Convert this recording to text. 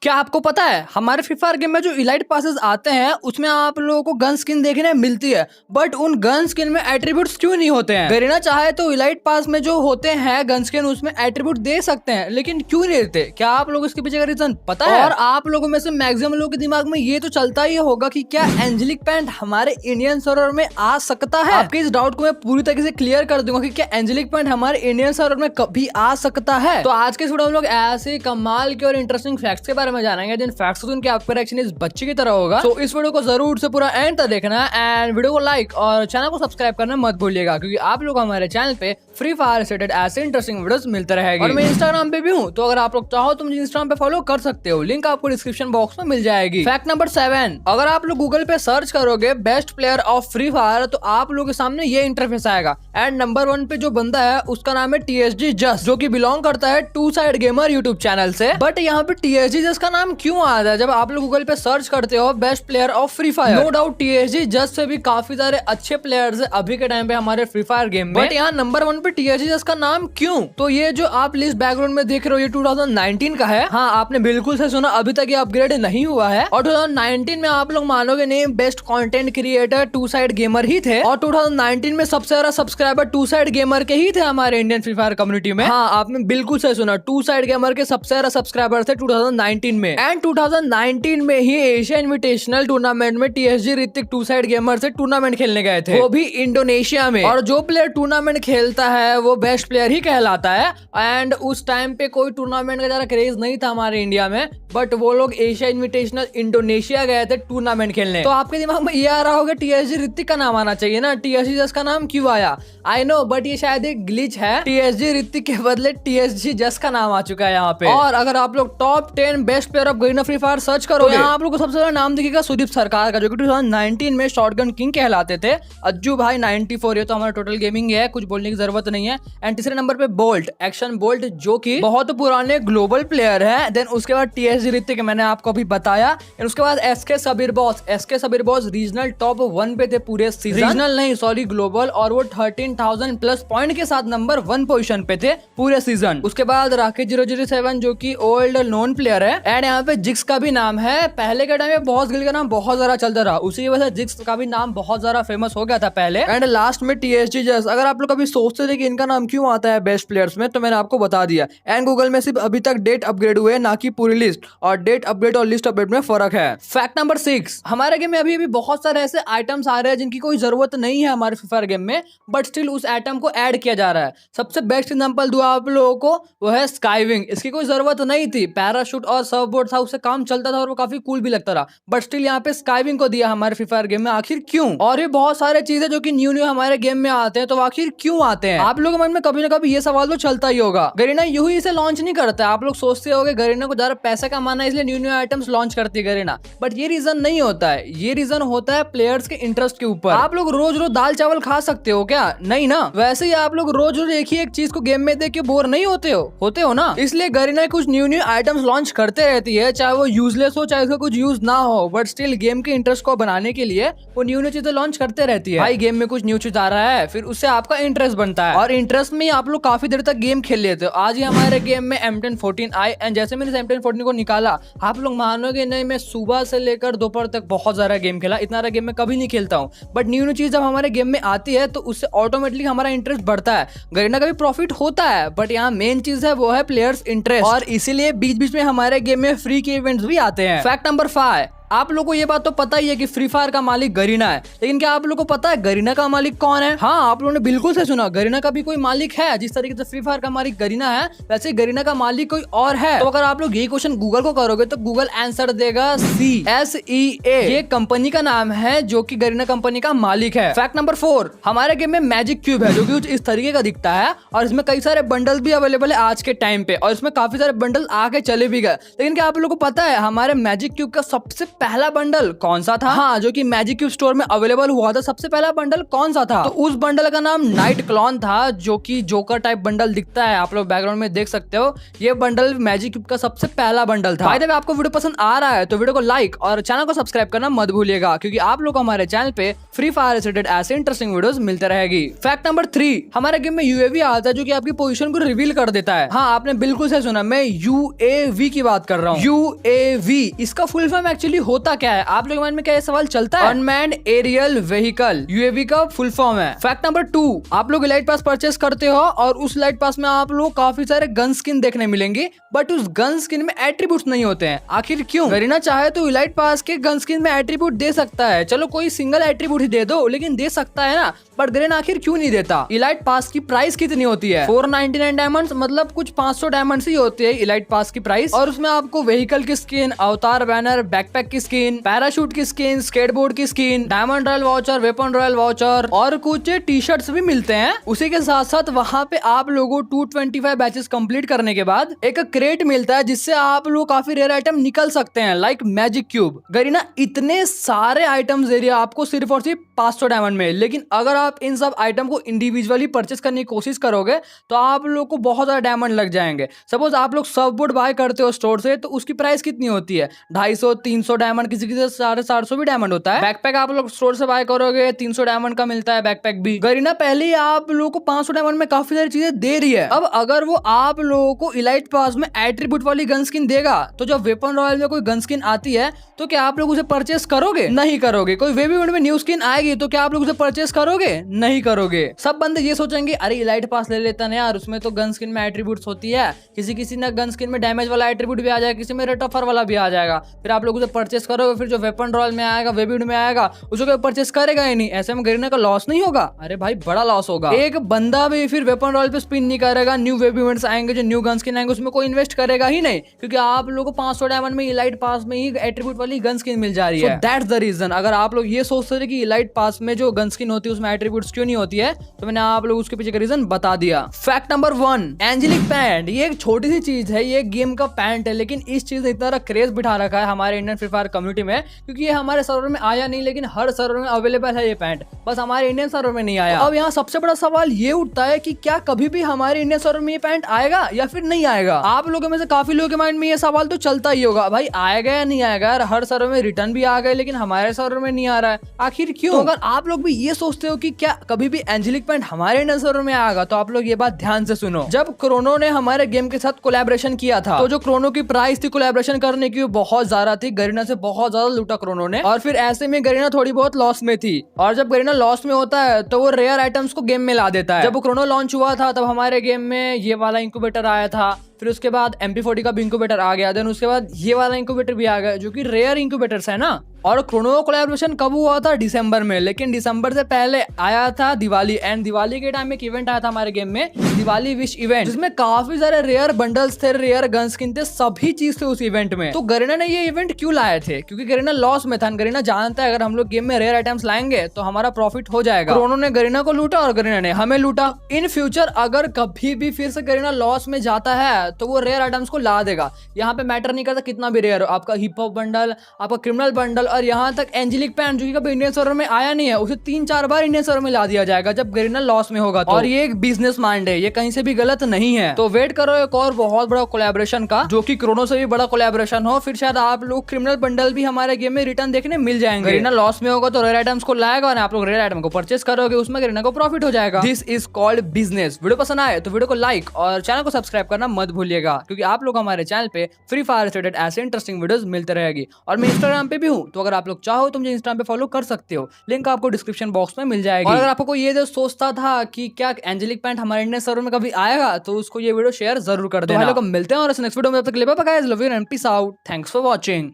क्या आपको पता है हमारे फ्री फायर गेम में जो इलाइट पासेस आते हैं उसमें आप लोगों को गन स्किन देखने मिलती है, बट उन गन स्किन में एट्रीब्यूट्स क्यों नहीं होते हैं? गरीना चाहे तो इलाइट पास में जो होते हैं गन स्किन उसमें एट्रीब्यूट दे सकते हैं, लेकिन क्यों नहीं देते? क्या आप लोगों को इसके पीछे का रीजन पता है? और आप लोगों में से मैक्सिमम लोगों के दिमाग में ये तो चलता ही होगा कि क्या एंजेलिक पैंट हमारे इंडियन सर्वर में आ सकता है। आपके इस डाउट को मैं पूरी तरीके से क्लियर कर दूंगा कि क्या एंजेलिक पैंट हमारे इंडियन सर्वर में कभी आ सकता है। तो आज के इस वीडियो में हम लोग ऐसे कमाल के और इंटरेस्टिंग फैक्ट्स के बारे में जानेंगे जिन फैक्ट्स को सुन के आपका रिएक्शन इस बच्चे की तरह होगा। तो इस वीडियो को जरूर से पूरा एंड तक देखना एंड वीडियो को लाइक और चैनल को सब्सक्राइब करना मत भूलिएगा, क्योंकि आप लोग हमारे चैनल पे फ्री फायर रिलेटेड ऐसे इंटरेस्टिंग वीडियोस मिलते रहेंगे। और मैं इंस्टाग्राम पे भी हूँ, तो अगर आप लोग चाहो तो मुझे इंस्टाग्राम पे फॉलो कर सकते हो, लिंक आपको डिस्क्रिप्शन बॉक्स में मिल जाएगी। फैक्ट नंबर 7, अगर आप लोग गूगल पे सर्च करोगे best player of Free fire तो आप लोगों के सामने ये इंटरफेस आएगा एंड नंबर 1 पे जो बंदा है उसका नाम है TSG जस्ट, जो कि बिलोंग करता है Two Side Gamer YouTube channel से। बट यहाँ पे TSG जस्ट का नाम क्यों आता है जब आप लोग गूगल पे सर्च करते हो best player of Free Fire? No doubt TSG just से भी काफी सारे अच्छे प्लेयर्स है अभी के टाइम पे हमारे फ्री फायर गेम में, बट यहाँ नंबर 1 पे TSG जस्ट का नाम क्यों? तो ये जो आप लिस्ट बैकग्राउंड में देख रहे हो ये 2019 का है। हाँ, आपने बिल्कुल सही सुना, अभी तक ये अपग्रेड नहीं हुआ है। और 2019 में आप लोग मानोगे नहीं, best content creator Two Side Gamer ही थे और 2019 में सबसे ज्यादा सब्सक्राइबर टू साइड गेमर के ही थे हमारे इंडियन फ्री फायर कम्युनिटी में। हाँ, आपने बिल्कुल सही सुना, टू साइड गेमर के सबसे ज्यादा सब्सक्राइबर थे 2019 में। एंड 2019 में ही एशिया इन्विटेशनल टूर्नामेंट में TSG Ritik Two Side Gamer से टूर्नामेंट खेलने गए थे, वो भी इंडोनेशिया में। और जो प्लेयर टूर्नामेंट खेलता है वो बेस्ट प्लेयर ही कहलाता है। एंड उस टाइम पे कोई टूर्नामेंट का ज्यादा क्रेज नहीं था हमारे इंडिया में, बट वो लोग एशिया इन्विटेशनल इंडोनेशिया गए थे टूर्नामेंट खेलने। तो आपके दिमाग में ये आ रहा होगा TSG ऋतिक का नाम आना चाहिए ना, TSG जस्ट का नाम क्यों आया? आई नो, बट ये शायद एक ग्लिच है। TSG ऋतिक के बदले TSG जस्ट का नाम आ चुका है यहाँ पे। और अगर आप लोग top 10 best player of Garena free fire search करोगे, यहाँ आप लोग को सबसे ज्यादा नाम दिखेगा सुदीप सरकार का, जो कि 2019 में शॉटगन किंग कहलाते थे। अज्जू भाई 94, ये तो हमारा टोटल गेमिंग है, कुछ बोलने की जरूरत नहीं है। एंड तीसरे नंबर पे बोल्ट, एक्शन बोल्ट, जो कि बहुत पुराने ग्लोबल प्लेयर है। देन उसके बाद TSG ऋतिक, मैंने आपको अभी बताया। उसके बाद SK Sabir boss regional top 1 पे थे पूरे सीजन, रीजनल नहीं सॉरी ग्लोबल, और वो 13,000 प्लस पॉइंट के साथ नंबर 1 पोजीशन पे थे पूरे सीजन। उसके बाद राकेश 007 जो कि ओल्ड नोन प्लेयर है। एंड यहाँ पे जिक्स का भी नाम है। पहले के टाइम में बॉस गिल का नाम बहुत ज्यादा चलता रहा, उसी वजह से जिक्स का भी नाम बहुत ज्यादा फेमस हो गया था पहले। एंड लास्ट में TSG जस्ट। अगर आप लोग कभी सोचते थे कि इनका नाम क्यों आता है बेस्ट प्लेयर्स में, तो मैंने आपको बता दिया। एंड गूगल में सिर्फ अभी तक डेट अपग्रेड हुए, ना कि पूरी लिस्ट, और डेट अपग्रेड और लिस्ट अपडेट में फर्क है। फैक्ट नंबर 6, हमारे गेम में अभी भी बहुत सारे ऐसे आइटम्स आ रहे हैं जिनकी कोई जरूरत नहीं है हमारे फ्री फायर गेम में, बट स्टिल उस आइटम को ऐड किया जा रहा है। सबसे बेस्ट एग्जांपल दूं आप लोगों को, वो है स्काईविंग। इसकी कोई जरूरत नहीं थी, पैराशूट और सर्फबोर्ड था, उससे काम चलता था और वो काफी कूल भी लगता रहा, बट स्टिल यहाँ पे स्काईविंग को दिया हमारे फ्री फायर गेम में। आखिर क्यों? और ये बहुत सारे चीजें जो कि न्यू हमारे गेम में आते हैं, तो आखिर क्यों आते हैं? आप लोगों के मन में कभी ना कभी ये सवाल तो चलता ही होगा। गरीना यूं ही इसे लॉन्च नहीं करता है। आप लोग सोचते होंगे गरीना को ज्यादा पैसा कमाना है इसलिए न्यू आइटम्स लॉन्च करती है गरीना, बट ये रीजन नहीं होता है। ये रीजन होता है प्लेयर्स के इंटरेस्ट के ऊपर। आप लोग रोज रोज दाल चावल खा सकते हो क्या? नहीं ना। वैसे ही आप लोग रोज रोज एक ही एक चीज को गेम में देख के बोर नहीं होते हो ना। इसलिए गरीना कुछ न्यू आइटम्स लॉन्च करते रहती है, चाहे वो यूजलेस हो चाहे उसका कुछ यूज ना हो, बट स्टिल गेम के इंटरेस्ट को बनाने के लिए वो न्यू चीजें लॉन्च करते रहती है। भाई गेम में कुछ न्यू चीज आ रहा है, फिर उससे आपका इंटरेस्ट बनता है, और इंटरेस्ट में आप लोग काफी देर तक गेम खेल लेते हो। आज ही हमारे गेम में M1014 आई, एंड जैसे मैंने M1014 को निकाला, आप लोग मानोगे नहीं, मैं सुबह से लेकर दोपहर तक बहुत ज्यादा गेम खेला। इतना गेम में कभी नहीं खेलता हूँ, बट न्यू चीज जब हमारे गेम में आती है तो उससे ऑटोमेटिकली हमारा इंटरेस्ट बढ़ता है। गरीना का भी प्रॉफिट होता है, बट यहाँ मेन चीज है वो है प्लेयर्स इंटरेस्ट, और इसीलिए बीच बीच में हमारे गेम में फ्री के इवेंट्स भी आते हैं। फैक्ट नंबर 5, आप लोगों को ये बात तो पता ही है कि फ्री फायर का मालिक गरीना है, लेकिन क्या आप लोगों को पता है गरीना का मालिक कौन है? हाँ, आप लोगों ने बिल्कुल से सुना, गरीना का भी कोई मालिक है। जिस तरीके से फ्री फायर का मालिक गरीना है, वैसे गरीना का मालिक कोई और है। तो अगर आप लोग ये क्वेश्चन गूगल को करोगे तो गूगल आंसर देगा CSEA। ये कंपनी का नाम है जो कि गरीना कंपनी का मालिक है। फैक्ट नंबर 4, हमारे गेम में मैजिक क्यूब है जो कि कुछ इस तरीके का दिखता है, और इसमें कई सारे बंडल भी अवेलेबल है आज के टाइम पे, और इसमें काफी सारे बंडल आके चले भी गए। लेकिन क्या आप लोगों को पता है हमारे मैजिक क्यूब का सबसे पहला बंडल कौन सा था? हाँ, जो कि मैजिक क्यूब स्टोर में अवेलेबल हुआ था, सबसे पहला बंडल कौन सा था? तो उस बंडल का नाम नाइट क्लॉन था, जो कि जोकर टाइप बंडल दिखता है, आप लोग बैकग्राउंड में देख सकते हो। ये बंडल मैजिक क्यूब का सबसे पहला बंडल था। भाई आपको वीडियो पसंद आ रहा है तो वीडियो को लाइक और चैनल को सब्सक्राइब करना मत भूलिएगा, क्योंकि आप लोग को हमारे चैनल पे फ्री फायर रिलेटेड ऐसे इंटरेस्टिंग वीडियोस मिलते रहेगी। फैक्ट नंबर 3, हमारे गेम में यूएवी आता है जो कि आपकी पोजीशन को रिवील कर देता है। हाँ, आपने बिल्कुल सही सुना, मैं यूएवी की बात कर रहा हूँ। यूएवी, इसका फुल फॉर्म एक्चुअली होता क्या है? आप लोग के माइंड में क्या ये सवाल चलता है? अनमैन्ड एरियल व्हीकल, यूएवी का फुल फॉर्म है। फैक्ट नंबर 2, आप लोग इलाइट पास परचेस करते हो और उस इलाइट पास में आप लोग काफी सारे गन स्किन देखने मिलेंगे, बट उस गन स्किन में एट्रीब्यूट्स नहीं होते हैं। आखिर क्यों? गरीना चाहे तो इलाइट पास के गन स्किन में एट्रीब्यूट दे सकता है, चलो कोई सिंगल एट्रीब्यूट ही दे दो, लेकिन दे सकता है ना, बट गरीना आखिर क्यों नहीं देता? इलाइट पास की प्राइस कितनी होती है? 499 डायमंड्स, मतलब कुछ 500 डायमंड्स ही होती है इलाइट पास की प्राइस, और उसमें आपको व्हीकल की स्किन, अवतार बैनर, बैकपैक की स्किन, पैराशूट की स्किन, स्केटबोर्ड की skin, diamond royal voucher, weapon royal voucher और कुछ टी शर्ट्स भी मिलते हैं। उसी के साथ साथ वहाँ पे आप लोगों 225 बैचेस कंप्लीट करने के बाद एक क्रेट मिलता है, जिससे आप लोग काफी रेयर आइटम निकल सकते हैं, लाइक मैजिक क्यूब। गरीना इतने सारे आइटम्स दे रही है आपको सिर्फ और सिर्फ 500 डायमंड में, लेकिन अगर आप इन सब आइटम को इंडिविजुअली परचेस करने की कोशिश करोगे तो आप लोग को बहुत ज्यादा डायमंड लग जाएंगे। सपोज आप लोग सर्फ बोर्ड बाय करते हो स्टोर से, तो उसकी प्राइस कितनी होती है? 250 300 डायमंड, किसी किसी 450 भी डायमंड होता है। बैकपैक आप लोग स्टोर से बाय करोगे 300 डायमंड का मिलता है बैकपैक भी। गरीना पहले ही आप लोगों को 500 डायमंड में काफी सारी चीजें दे रही है। अब अगर वो आप लोगों को इलाइट पास में एट्रीब्यूट वाली गन स्किन देगा, तो जब वेपन रॉयल में कोई गन स्किन आती है तो क्या आप लोग उसे परचेस करोगे? नहीं करोगे। कोई वेब इवेंट में न्यू स्किन आएगी तो क्या आप लोग उसे परचेस करोगे? नहीं करोगे। सब बंदे ये सोचेंगे अरे इलाइट पास ले लेता ना यार, उसमें तो गन स्किन में एट्रीब्यूट्स होती है, किसी किसी ना गन स्किन में डैमेज वाला एट्रीब्यूट भी आ जाएगा, किसी में रेट ऑफर वाला भी आ जाएगा, फिर आप लोग उसे परचेस करोगे, फिर जो वेपन रॉयल में आएगा, वेब इवेंट में आएगा, उसको कोई परचेस करेगा ही नहीं। ऐसे में गरीना का लॉस नहीं होगा? अरे भाई बड़ा लॉस होगा। एक बंदा भी फिर वेपन रॉयल पे स्पिन नहीं करेगा, न्यू वेब इवेंट्स आएंगे, जो न्यू गन स्किन आएंगे उसमें कोई इन्वेस्ट करेगा ही नहीं, क्योंकि आप लोगों को 500 डायमंड में इलाइट पास में ही एट्रीब्यूट वाली गन स्किन मिल जा रही है। That's the reason. अगर आप लोग ये सोचते थे कि इलाइट पास में जो गन स्किन होती है उसमें एट्रीब्यूट्स क्यों नहीं होती है, तो मैंने आप लोग उसके पीछे का रीजन बता दिया। Fact number 1, angelic pant. ये एक छोटी सी चीज है, ये गेम का पैंट है, लेकिन इस चीज ने इतना क्रेज बिठा रखा है हमारे इंडियन फ्री फायर कम्युनिटी में, क्योंकि ये हमारे सर्वर में आया नहीं, लेकिन हर सर्वर में अवेलेबल है ये पैंट, बस हमारे इंडियन सर्वर में नहीं आया। तो अब यहाँ सबसे बड़ा सवाल ये उठता है कि क्या कभी भी हमारे इंडियन सर्वर में ये पैंट आएगा या फिर नहीं आएगा? आप लोगों में से काफी लोगों के माइंड में ये सवाल तो चलता ही होगा, भाई आएगा या नहीं आएगा यार? हर सर्वर में रिटर्न भी आ गए, लेकिन हमारे सर्वर में नहीं आ रहा है, आखिर क्यों? तो अगर आप लोग भी ये सोचते हो कि क्या कभी भी एंजेलिक पैंट हमारे इंडियन सर्वर में आएगा, तो आप लोग ये बात ध्यान से सुनो। जब क्रोनो ने हमारे गेम के साथ कोलैबोरेशन किया था, तो जो क्रोनो की प्राइस थी कोलैबोरेशन करने की, बहुत ज्यादा थी, गरीना से बहुत ज्यादा लूटा क्रोनो ने, और फिर ऐसे में गरीना थोड़ी बहुत लॉस में थी। और जब गरीना लॉस में होता है तो वो रेयर आइटम्स को गेम में ला देता है। जब क्रोनो लॉन्च हुआ था तब हमारे गेम में ये वाला इंक्यूबेटर आया था, फिर उसके बाद MP40 का भी इंक्यूबेटर आ गया, देन उसके बाद ये वाला इंक्यूबेटर भी आ गया, जो कि रेयर इंक्यूबेटर्स है ना। और क्रोनो कोलैबोरेशन कब हुआ था? दिसंबर में, लेकिन दिसंबर से पहले आया था दिवाली, एंड दिवाली के टाइम एक इवेंट आया था हमारे गेम में, दिवाली विश इवेंट, जिसमें काफी सारे रेयर बंडल्स थे, रेयर गन स्किन थे, सभी चीज थे उस इवेंट में। तो गरीना ने ये इवेंट क्यों लाए थे? क्योंकि गरीना लॉस में था। गरीना जानता है अगर हम लोग गेम में रेयर आइटम्स लाएंगे तो हमारा प्रॉफिट हो जाएगा। क्रोनो ने गरीना को लूटा और गरीना ने हमें लूटा। इन फ्यूचर अगर कभी भी फिर से गरीना लॉस में जाता है तो वो रेयर आइटम्स को ला देगा। यहाँ पे मैटर नहीं करता कितना भी रेयर हो, आपका हिप हॉप बंडल, आपका क्रिमिनल बंडल, और यहाँ तक एंजेलिक पैंट जो कि कभी इंडियन सर्वर में आया नहीं है, उसे 3-4 बार इंडियन सर्वर में ला दिया जाएगा जब गरीना लॉस में होगा तो। और ये एक बिजनेस माइंड है, ये कहीं से भी गलत नहीं है। तो वेट करो एक और बहुत बड़ा कोलैबोरेशन का, जो कि क्रोनो से भी बड़ा कोलैबोरेशन हो, फिर शायद आप लोग क्रिमिनल बंडल भी हमारे गेम में रिटर्न देखने मिल जाएंगे। गरीना लॉस में होगा तो रेयर आइटम्स को लाएगा और आप लोग रेयर आइटम को परचेस करोगे, उसमें गरीना को प्रॉफिट हो जाएगा। This is called business. Video पसंद आए तो वीडियो को लाइक और चैनल को सब्सक्राइब करना मत भूलिएगा, क्योंकि आप लोग हमारे चैनल पे फ्री फायर रिलेटेड ऐसे इंटरेस्टिंग वीडियोस मिलते रहेगी। और मैं इंस्टाग्राम पे भी हूँ, तो अगर आप लोग चाहो तो मुझे इंस्टाग्राम पे फॉलो कर सकते हो, लिंक आपको डिस्क्रिप्शन बॉक्स में मिल जाएगी। और अगर आपको कोई ये जो सोचता था कि क्या एंजेलिक पैंट हमारे इंडियन सर्वर में कभी आएगा, तो उसको ये वीडियो शेयर जरूर कर देना। तो हम लोग मिलते हैं और नेक्स्ट वीडियो में, तब तक के लिए bye bye guys, love you and peace out, thanks for watching.